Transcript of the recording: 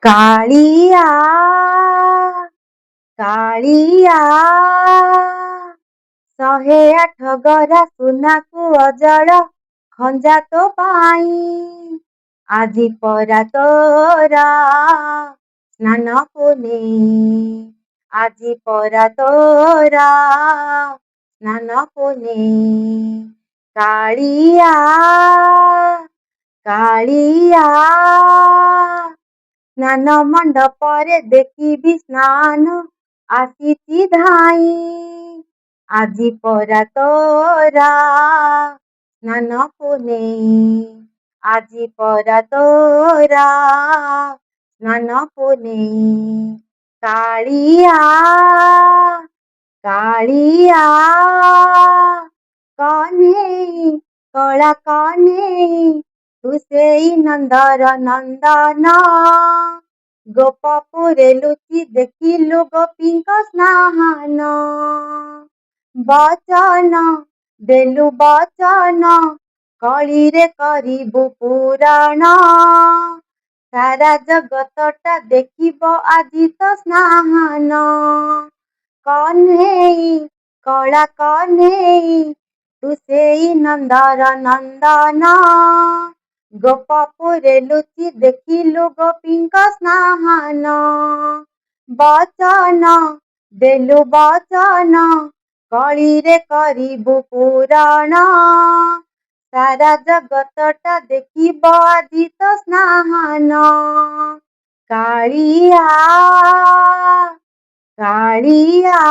କାଳିଆ କାଳିଆ 108 ଗରା ସୁନାକୁ ଅଜଳ ଖଞ୍ଜା ତୋ ପାଇଁ ଆଜି ପରା ତୋରା ସ୍ନାନ ପୂର୍ଣ୍ଣେଇ ଆଜି ପରା ତୋରା ସ୍ନାନ ପୂର୍ଣ୍ଣେଇ କାଳିଆ କାଳିଆ ସ୍ନାନ ମଣ୍ଡପରେ ଦେଖିବି ସ୍ନାନ ଆସିଛି ଧାଇଁ ଆଜି ପରା ତୋରା ସ୍ନାନ ପୂର୍ଣ୍ଣେଇ ଆଜି ପରା ତୋରା ସ୍ନାନ ପୂର୍ଣ୍ଣେଇ କାଳିଆ କାଳିଆ କହ୍ନେଇ କଳା କହ୍ନେଇ ତୁ ସେଇ ନନ୍ଦର ନନ୍ଦନ ଗୋପପୁରେ ଲୁଚି ଦେଖିଲୁ ଗୋପୀଙ୍କ ସ୍ନାନ ବଚନ ଦେଲୁ ବଚନ କଳିରେ କରିବୁ ପୁରାଣ ସାରା ଜଗତଟା ଦେଖିବ ଆଜି ତ ସ୍ନାନ କହ୍ନେଇ କଳା କହ୍ନେଇ ତୁ ସେଇ ନନ୍ଦର ନନ୍ଦନ ଗୋପପୁରେ ଲୁଚି ଦେଖିଲୁ ଗୋପୀଙ୍କ ସ୍ନାନ ବଚନ ଦେଲୁ ବଚନ କଳିରେ କରିବୁ ପୁରାଣ ସାରା ଜଗତଟା ଦେଖିବ ଆଜି ତ ସ୍ନାନ କାଳିଆ କାଳିଆ